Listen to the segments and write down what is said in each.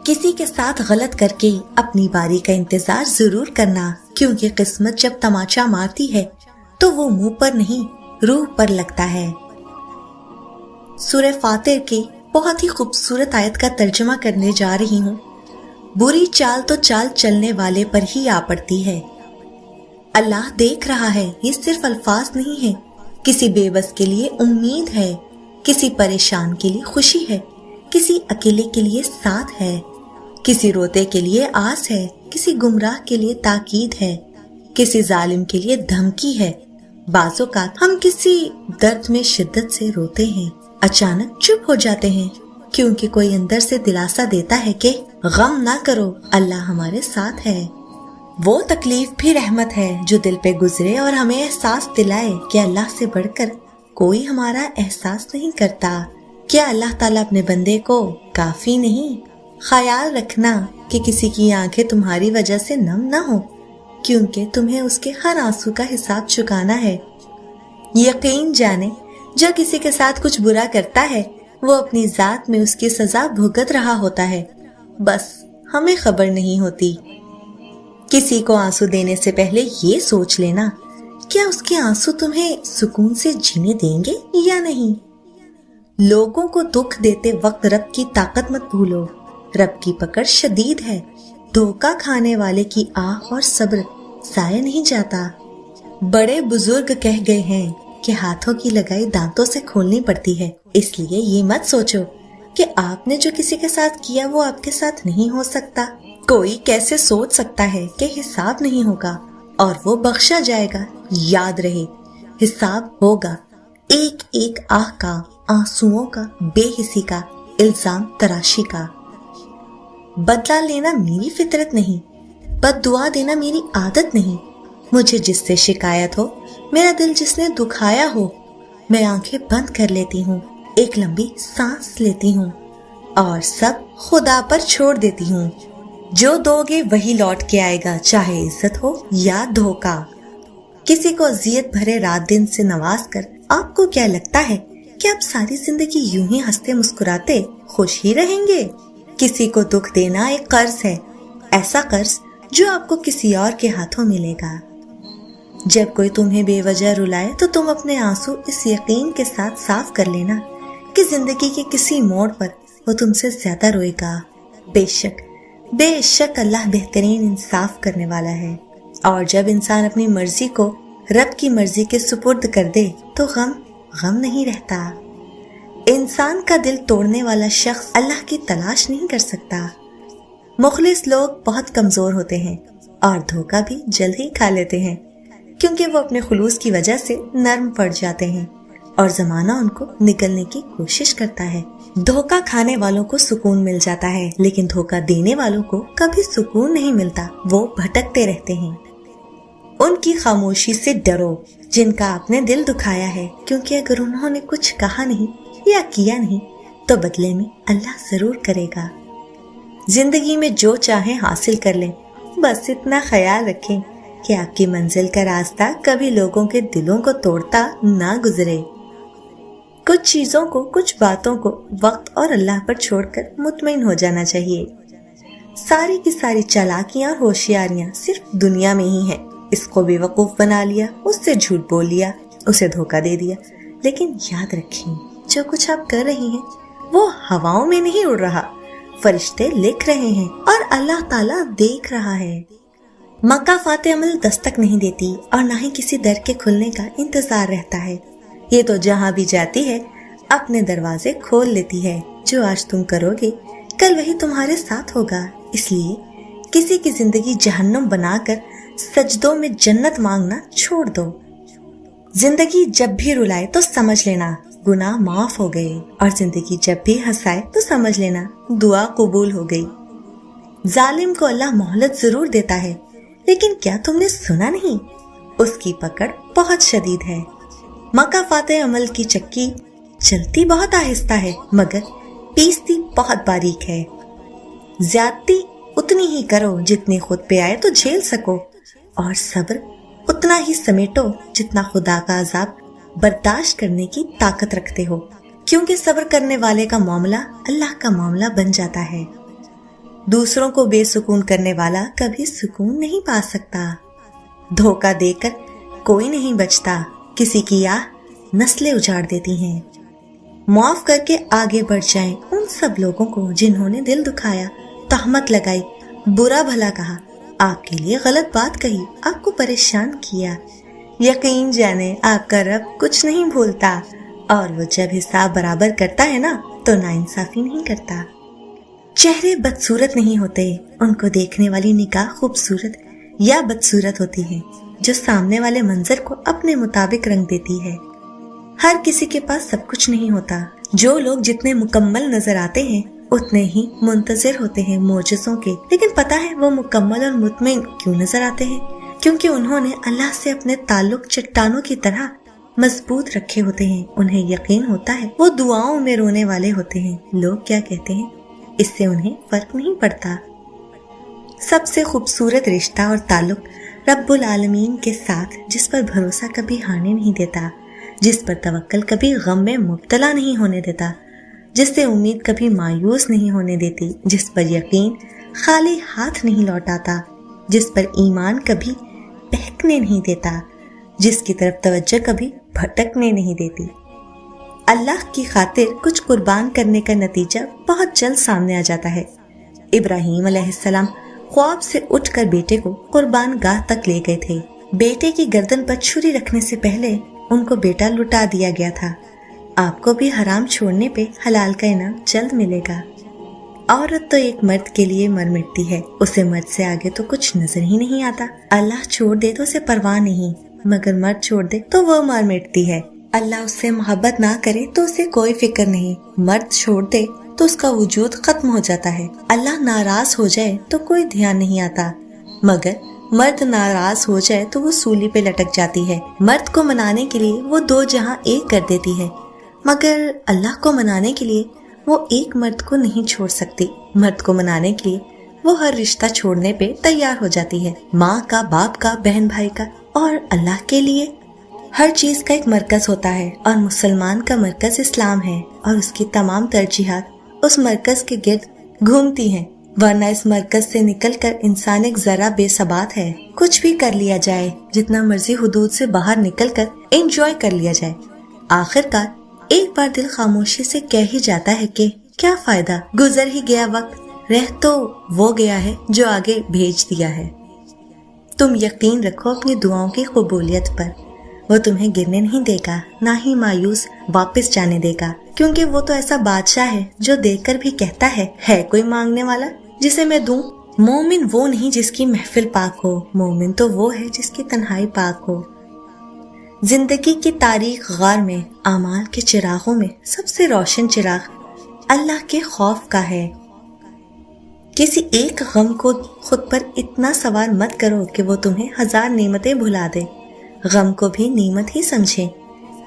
کسی کے ساتھ غلط کر کے اپنی باری کا انتظار ضرور کرنا، کیونکہ قسمت جب تماچا مارتی ہے تو وہ منہ پر نہیں روح پر لگتا ہے۔ سورہ فاتر کی بہت ہی خوبصورت آیت کا ترجمہ کرنے جا رہی ہوں۔ بری چال تو چال چلنے والے پر ہی آ پڑتی ہے۔ اللہ دیکھ رہا ہے، یہ صرف الفاظ نہیں ہے۔ کسی بے بس کے لیے امید ہے، کسی پریشان کے لیے خوشی ہے، کسی اکیلے کے لیے ساتھ ہے، کسی روتے کے لیے آس ہے، کسی گمراہ کے لیے تاکید ہے، کسی ظالم کے لیے دھمکی ہے۔ بعض اوقات ہم کسی درد میں شدت سے روتے ہیں، اچانک چپ ہو جاتے ہیں، کیونکہ کوئی اندر سے دلاسا دیتا ہے کہ غم نہ کرو، اللہ ہمارے ساتھ ہے۔ وہ تکلیف بھی رحمت ہے جو دل پہ گزرے اور ہمیں احساس دلائے کہ اللہ سے بڑھ کر کوئی ہمارا احساس نہیں کرتا۔ کیا اللہ تعالیٰ اپنے بندے کو کافی نہیں؟ خیال رکھنا کہ کسی کی آنکھیں تمہاری وجہ سے نم نہ ہو، کیونکہ تمہیں اس کے ہر آنسو کا حساب چکانا ہے۔ یقین جانے جو کسی کے ساتھ کچھ برا کرتا ہے وہ اپنی ذات میں اس کی سزا بھگت رہا ہوتا ہے، بس ہمیں خبر نہیں ہوتی۔ کسی کو آنسو دینے سے پہلے یہ سوچ لینا، کیا اس کے آنسو تمہیں سکون سے جینے دیں گے یا نہیں؟ لوگوں کو دکھ دیتے وقت رب کی طاقت مت بھولو، رب کی پکڑ شدید ہے۔ دھوکہ کھانے والے کی آہ اور صبر ضائع نہیں جاتا۔ بڑے بزرگ کہہ گئے ہیں کہ ہاتھوں کی لگائی دانتوں سے کھولنی پڑتی ہے، اس لیے یہ مت سوچو کہ آپ نے جو کسی کے ساتھ کیا وہ آپ کے ساتھ نہیں ہو سکتا۔ کوئی کیسے سوچ سکتا ہے کہ حساب نہیں ہوگا اور وہ بخشا جائے گا؟ یاد رہے، حساب ہوگا، ایک ایک آہ کا، آنسوؤں کا، بے حسی کا، الزام تراشی کا۔ بدلہ لینا میری فطرت نہیں، بد دعا دینا میری عادت نہیں۔ مجھے جس سے شکایت ہو، میرا دل جس نے دکھایا ہو، میں آنکھیں بند کر لیتی ہوں، ایک لمبی سانس لیتی ہوں اور سب خدا پر چھوڑ دیتی ہوں۔ جو دو گے وہی لوٹ کے آئے گا، چاہے عزت ہو یا دھوکہ۔ کسی کو اذیت بھرے رات دن سے نواز کر آپ کو کیا لگتا ہے کہ آپ ساری زندگی یوں ہی ہنستے مسکراتے خوش ہی رہیں گے؟ کسی کو دکھ دینا ایک قرض ہے، ایسا قرض جو آپ کو کسی اور کے ہاتھوں ملے گا۔ جب کوئی تمہیں بے وجہ رلائے تو تم اپنے آنسو اس یقین کے ساتھ صاف کر لینا کہ زندگی کے کسی موڑ پر وہ تم سے زیادہ روئے گا۔ بے شک اللہ بہترین انصاف کرنے والا ہے۔ اور جب انسان اپنی مرضی کو رب کی مرضی کے سپرد کر دے تو غم نہیں رہتا۔ انسان کا دل توڑنے والا شخص اللہ کی تلاش نہیں کر سکتا۔ مخلص لوگ بہت کمزور ہوتے ہیں اور دھوکہ بھی جلد ہی کھا لیتے ہیں، کیونکہ وہ اپنے خلوص کی وجہ سے نرم پڑ جاتے ہیں اور زمانہ ان کو نگلنے کی کوشش کرتا ہے۔ دھوکہ کھانے والوں کو سکون مل جاتا ہے، لیکن دھوکہ دینے والوں کو کبھی سکون نہیں ملتا، وہ بھٹکتے رہتے ہیں۔ ان کی خاموشی سے ڈرو جن کا آپ نے دل دکھایا ہے، کیونکہ اگر انہوں نے کچھ کہا نہیں یا کیا نہیں تو بدلے میں اللہ ضرور کرے گا۔ زندگی میں جو چاہیں حاصل کر لیں، بس اتنا خیال رکھیں کہ آپ کی منزل کا راستہ کبھی لوگوں کے دلوں کو توڑتا نہ گزرے۔ کچھ چیزوں کو، کچھ باتوں کو وقت اور اللہ پر چھوڑ کر مطمئن ہو جانا چاہیے۔ ساری کی ساری چالاکیاں اور ہوشیاریاں صرف دنیا میں ہی ہیں۔ اس کو بے وقوف بنا لیا، اس سے جھوٹ بول لیا، اسے دھوکہ دے دیا، لیکن یاد رکھیں جو کچھ آپ کر رہی ہیں وہ ہواؤں میں نہیں اڑ رہا، فرشتے لکھ رہے ہیں اور اللہ تعالیٰ دیکھ رہا ہے۔ مکافات عمل دستک نہیں دیتی اور نہ ہی کسی در کے کھلنے کا انتظار رہتا ہے، یہ تو جہاں بھی جاتی ہے اپنے دروازے کھول لیتی ہے۔ جو آج تم کرو گے کل وہی تمہارے ساتھ ہوگا، اس لیے کسی کی زندگی جہنم بنا کر سجدوں میں جنت مانگنا چھوڑ دو۔ زندگی جب بھی رلائے تو سمجھ لینا گناہ معاف ہو گئے، اور زندگی جب بھی ہنسائے تو سمجھ لینا دعا قبول ہو گئی۔ ظالم کو اللہ مہلت ضرور دیتا ہے، لیکن کیا تم نے سنا نہیں؟ اس کی پکڑ بہت شدید ہے۔ مکافات عمل کی چکی چلتی بہت آہستہ ہے مگر پیستی بہت باریک ہے۔ زیادتی اتنی ہی کرو جتنی خود پہ آئے تو جھیل سکو، اور صبر اتنا ہی سمیٹو جتنا خدا کا عذاب برداشت کرنے کی طاقت رکھتے ہو، کیونکہ صبر کرنے والے کا معاملہ اللہ کا معاملہ بن جاتا ہے۔ دوسروں کو بے سکون کرنے والا کبھی سکون نہیں پا سکتا۔ دھوکہ دے کر کوئی نہیں بچتا، کسی کی آہ نسلیں اجاڑ دیتی ہیں۔ معاف کر کے آگے بڑھ جائیں ان سب لوگوں کو جنہوں نے دل دکھایا، تہمت لگائی، برا بھلا کہا، آپ کے لیے غلط بات کہی، آپ کو پریشان کیا۔ یقین جانے آپ کا رب کچھ نہیں بھولتا، اور وہ جب حساب برابر کرتا ہے نا تو ناانصافی نہیں کرتا۔ چہرے بدصورت نہیں ہوتے، ان کو دیکھنے والی نگاہ خوبصورت یا بدصورت ہوتی ہے، جو سامنے والے منظر کو اپنے مطابق رنگ دیتی ہے۔ ہر کسی کے پاس سب کچھ نہیں ہوتا۔ جو لوگ جتنے مکمل نظر آتے ہیں اتنے ہی منتظر ہوتے ہیں معجزوں کے، لیکن پتہ ہے وہ مکمل اور مطمئن کیوں نظر آتے ہیں؟ کیونکہ انہوں نے اللہ سے اپنے تعلق چٹانوں کی طرح مضبوط رکھے ہوتے ہیں۔ انہیں یقین ہوتا ہے وہ دعاؤں میں رونے والے ہوتے ہیں، لوگ کیا کہتے ہیں اس سے انہیں فرق نہیں پڑتا۔ سب سے خوبصورت رشتہ اور تعلق رب العالمین کے ساتھ، جس پر بھروسہ کبھی ہارنے نہیں دیتا، جس پر توکل کبھی غم میں مبتلا نہیں ہونے دیتا، جس سے امید کبھی مایوس نہیں ہونے دیتی، جس پر یقین خالی ہاتھ نہیں لوٹاتا، جس پر ایمان کبھی بہکنے نہیں دیتا، جس کی طرف توجہ کبھی بھٹکنے نہیں دیتی۔ اللہ کی خاطر کچھ قربان کرنے کا نتیجہ بہت جلد سامنے آ جاتا ہے۔ ابراہیم علیہ السلام خواب سے اٹھ کر بیٹے کو قربان گاہ تک لے گئے تھے۔ بیٹے کی گردن پر چھری رکھنے سے پہلے ان کو بیٹا لٹا دیا گیا تھا۔ آپ کو بھی حرام چھوڑنے پہ حلال کا انعام جلد ملے گا۔ عورت تو ایک مرد کے لیے مر مٹتی ہے، اسے مرد سے آگے تو کچھ نظر ہی نہیں آتا۔ اللہ چھوڑ دے تو اسے پرواہ نہیں، مگر مرد چھوڑ دے تو وہ مر مٹتی ہے۔ اللہ اس سے محبت نہ کرے تو اسے کوئی فکر نہیں، مرد چھوڑ دے تو اس کا وجود ختم ہو جاتا ہے۔ اللہ ناراض ہو جائے تو کوئی دھیان نہیں آتا، مگر مرد ناراض ہو جائے تو وہ سولی پہ لٹک جاتی ہے۔ مرد کو منانے کے لیے وہ دو جہاں ایک کر دیتی ہے، مگر اللہ کو منانے کے لیے وہ ایک مرد کو نہیں چھوڑ سکتی۔ مرد کو منانے کے لیے وہ ہر رشتہ چھوڑنے پہ تیار ہو جاتی ہے، ماں کا، باپ کا، بہن بھائی کا، اور اللہ کے لیے ہر چیز کا ایک مرکز ہوتا ہے، اور مسلمان کا مرکز اسلام ہے، اور اس کی تمام ترجیحات اس مرکز کے گرد گھومتی ہیں، ورنہ اس مرکز سے نکل کر انسان ایک ذرا بے ثبات ہے۔ کچھ بھی کر لیا جائے، جتنا مرضی حدود سے باہر نکل کر انجوائے کر لیا جائے، آخر کار ایک بار دل خاموشی سے کہہ ہی جاتا ہے کہ کیا فائدہ، گزر ہی گیا وقت، رہ تو وہ گیا ہے جو آگے بھیج دیا ہے۔ تم یقین رکھو اپنی دعاؤں کی قبولیت پر، وہ تمہیں گرنے نہیں دے گا، نہ ہی مایوس واپس جانے دے گا، کیونکہ وہ تو ایسا بادشاہ ہے جو دیکھ کر بھی کہتا ہے کوئی مانگنے والا جسے میں دوں۔ مومن وہ نہیں جس کی محفل پاک ہو، مومن تو وہ ہے جس کی تنہائی پاک ہو۔ زندگی کی تاریک غار میں، اعمال کے چراغوں میں سب سے روشن چراغ اللہ کے خوف کا ہے۔ کسی ایک غم کو خود پر اتنا سوار مت کرو کہ وہ تمہیں ہزار نعمتیں بھلا دے۔ غم کو بھی نعمت ہی سمجھیں،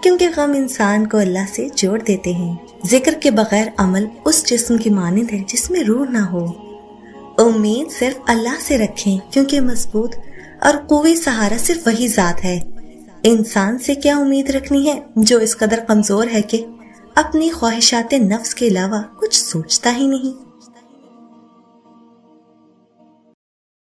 کیونکہ غم انسان کو اللہ سے جوڑ دیتے ہیں۔ ذکر کے بغیر عمل اس جسم کی مانند ہے جس میں روح نہ ہو۔ امید صرف اللہ سے رکھیں، کیونکہ مضبوط اور قوی سہارا صرف وہی ذات ہے۔ انسان سے کیا امید رکھنی ہے جو اس قدر کمزور ہے کہ اپنی خواہشات نفس کے علاوہ کچھ سوچتا ہی نہیں۔